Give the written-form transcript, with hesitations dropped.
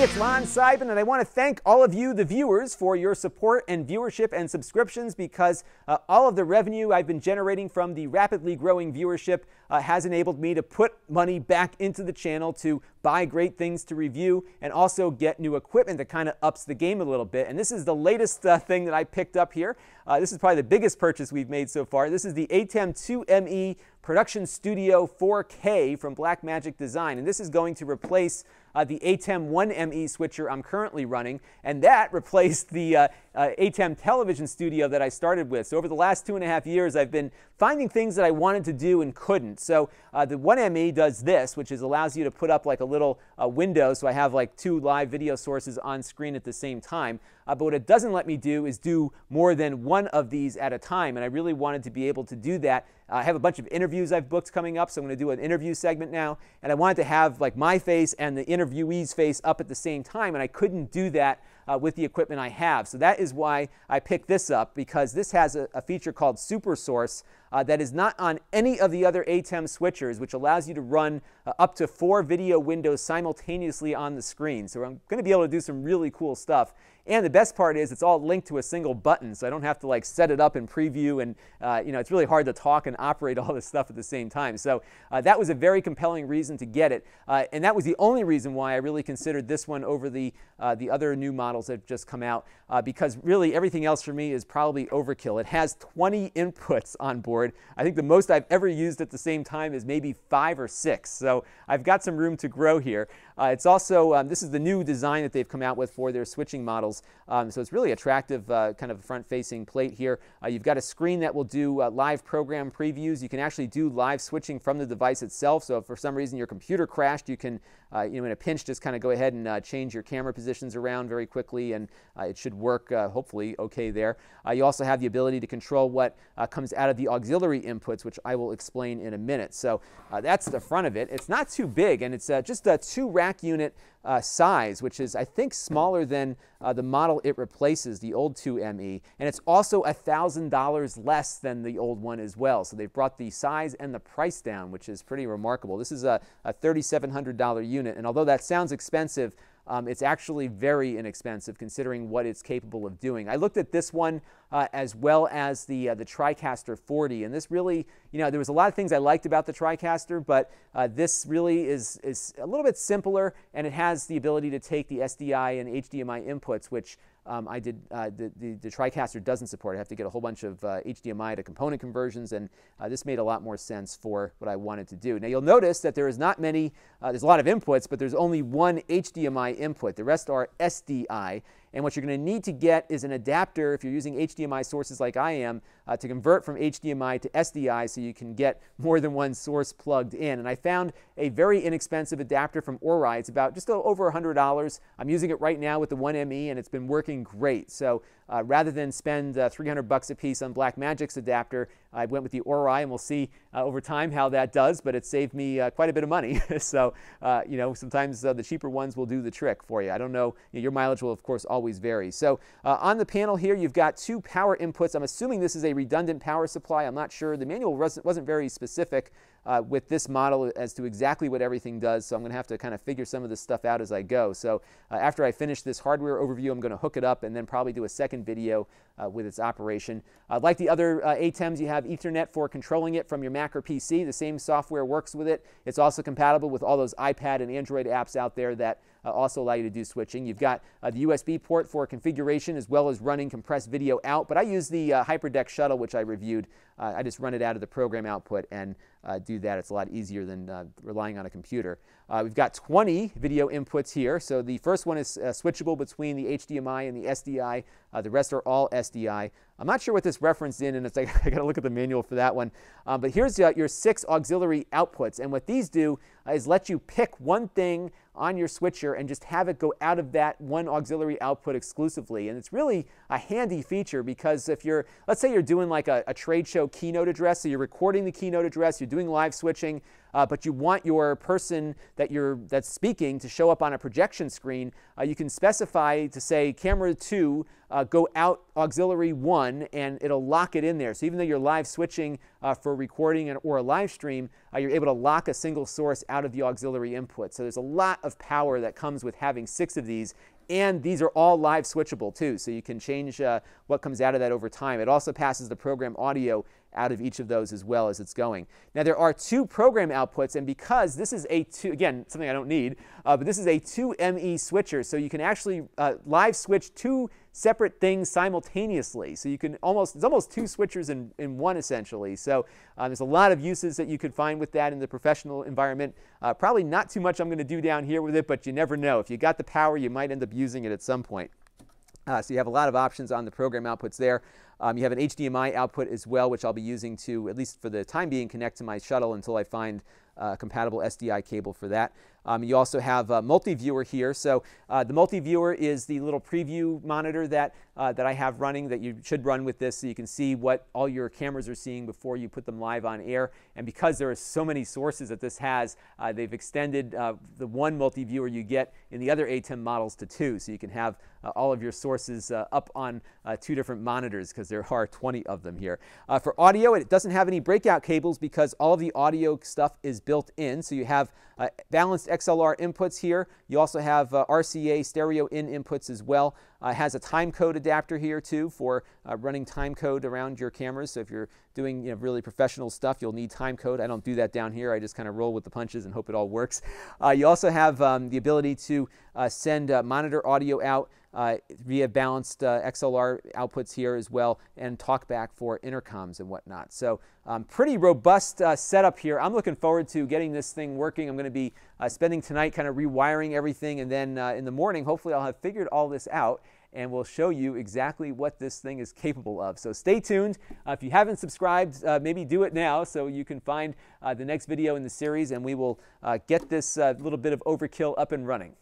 it's Lon Simon, and I want to thank all of you, the viewers, for your support and viewership and subscriptions, because all of the revenue I've been generating from the rapidly growing viewership has enabled me to put money back into the channel to buy great things to review and also get new equipment that kind of ups the game a little bit. And this is the latest thing that I picked up here. This is probably the biggest purchase we've made so far. This is the ATEM 2ME Production Studio 4K from Blackmagic Design, and this is going to replace the ATEM 1ME switcher I'm currently running, and that replaced the ATEM television studio that I started with. So over the last 2.5 years, I've been finding things that I wanted to do and couldn't. So the 1ME does this, which is allows you to put up like a little window, so I have like 2 live video sources on screen at the same time. But what it doesn't let me do is do more than one of these at a time, and I really wanted to be able to do that. I have a bunch of interviews I've booked coming up, so I'm going to do an interview segment now, and I wanted to have like my face and the interviewee's face up at the same time, and I couldn't do that with the equipment I have. So that is why I picked this up, because this has a feature called Super Source that is not on any of the other ATEM switchers, which allows you to run up to 4 video windows simultaneously on the screen. So I'm going to be able to do some really cool stuff. And the best part is it's all linked to a single button, so I don't have to like set it up in preview, and you know, it's really hard to talk and operate all this stuff at the same time. So that was a very compelling reason to get it, and that was the only reason why I really considered this one over the other new models that have just come out, because really everything else for me is probably overkill. It has 20 inputs on board. I think the most I've ever used at the same time is maybe 5 or 6, so I've got some room to grow here. It's also, this is the new design that they've come out with for their switching models. So it's really attractive kind of front-facing plate here. You've got a screen that will do live program previews. You can actually do live switching from the device itself. So if for some reason your computer crashed, you can, you know, in a pinch, just kind of go ahead and change your camera positions around very quickly, and it should work hopefully okay there. You also have the ability to control what comes out of the auxiliary inputs, which I will explain in a minute. So that's the front of it. It's not too big, and it's just a 2-rack unit size, which is, I think, smaller than the model it replaces, the old 2ME, and it's also $1,000 less than the old one as well. So they've brought the size and the price down, which is pretty remarkable. This is a $3,700 unit, and although that sounds expensive, it's actually very inexpensive considering what it's capable of doing. I looked at this one as well as the Tricaster 40, and this really, you know, there was a lot of things I liked about the Tricaster, but this really is a little bit simpler, and it has the ability to take the SDI and HDMI inputs, which the Tricaster doesn't support. I have to get a whole bunch of HDMI to component conversions, and this made a lot more sense for what I wanted to do. Now you'll notice that there is not many, there's a lot of inputs, but there's only one HDMI input. The rest are SDI. And what you're going to need to get is an adapter, if you're using HDMI sources like I am, to convert from HDMI to SDI so you can get more than one source plugged in. And I found a very inexpensive adapter from Ori. It's about just over $100. I'm using it right now with the 1ME, and it's been working great. So rather than spend $300 a piece on Blackmagic's adapter, I went with the Ori, and we'll see over time how that does, but it saved me quite a bit of money. So, you know, sometimes the cheaper ones will do the trick for you. I don't know, your mileage will, of course, always vary. So on the panel here, you've got 2 power inputs. I'm assuming this is a redundant power supply. I'm not sure. The manual wasn't very specific with this model as to exactly what everything does, so I'm going to have to kind of figure some of this stuff out as I go. So after I finish this hardware overview, I'm going to hook it up and then probably do a second video with its operation. Like the other ATEMs, you have Ethernet for controlling it from your Mac or PC. The same software works with it. It's also compatible with all those iPad and Android apps out there that also allow you to do switching. You've got the USB port for configuration as well as running compressed video out, but I use the HyperDeck Shuttle, which I reviewed. I just run it out of the program output and do that. It's a lot easier than relying on a computer. We've got 20 video inputs here. So the first one is switchable between the HDMI and the SDI. The rest are all SDI. I'm not sure what this referenced in, and it's like, I got to look at the manual for that one. But here's your 6 auxiliary outputs, and what these do is let you pick one thing on your switcher and just have it go out of that one auxiliary output exclusively. And it's really a handy feature, because if you're, let's say you're doing like a trade show keynote address, so you're recording the keynote address, you're doing live switching, but you want your person that's speaking to show up on a projection screen, you can specify to say camera 2 go out auxiliary 1, and it'll lock it in there. So even though you're live switching for recording or a live stream, you're able to lock a single source out of the auxiliary input. So there's a lot of power that comes with having 6 of these. And these are all live switchable too, so you can change what comes out of that over time. It also passes the program audio out of each of those as well as it's going. Now there are 2 program outputs, and because this is a 2, again, something I don't need, but this is a 2ME switcher, so you can actually live switch 2 separate things simultaneously. So you can it's almost 2 switchers in one essentially. So there's a lot of uses that you could find with that in the professional environment. Probably not too much I'm going to do down here with it, but you never know. If you got the power, you might end up using it at some point. So you have a lot of options on the program outputs there. You have an HDMI output as well, which I'll be using to, at least for the time being, connect to my shuttle until I find a compatible SDI cable for that. You also have a multi-viewer here. So the multi-viewer is the little preview monitor that I have running that you should run with this, so you can see what all your cameras are seeing before you put them live on air. And because there are so many sources that this has, they've extended the one multi-viewer you get in the other ATEM models to 2, so you can have all of your sources up on 2 different monitors, because there are 20 of them here. For audio, it doesn't have any breakout cables because all of the audio stuff is built in. So you have balanced XLR inputs here. You also have RCA stereo in inputs as well. It has a time code adapter here too for running time code around your cameras. So if you're doing really professional stuff, you'll need time code. I don't do that down here. I just kind of roll with the punches and hope it all works. You also have the ability to send monitor audio out via balanced XLR outputs here as well, and talkback for intercoms and whatnot. So pretty robust setup here. I'm looking forward to getting this thing working. I'm going to be spending tonight kind of rewiring everything, and then in the morning hopefully I'll have figured all this out, and we'll show you exactly what this thing is capable of. So stay tuned. If you haven't subscribed, maybe do it now so you can find the next video in the series, and we will get this little bit of overkill up and running.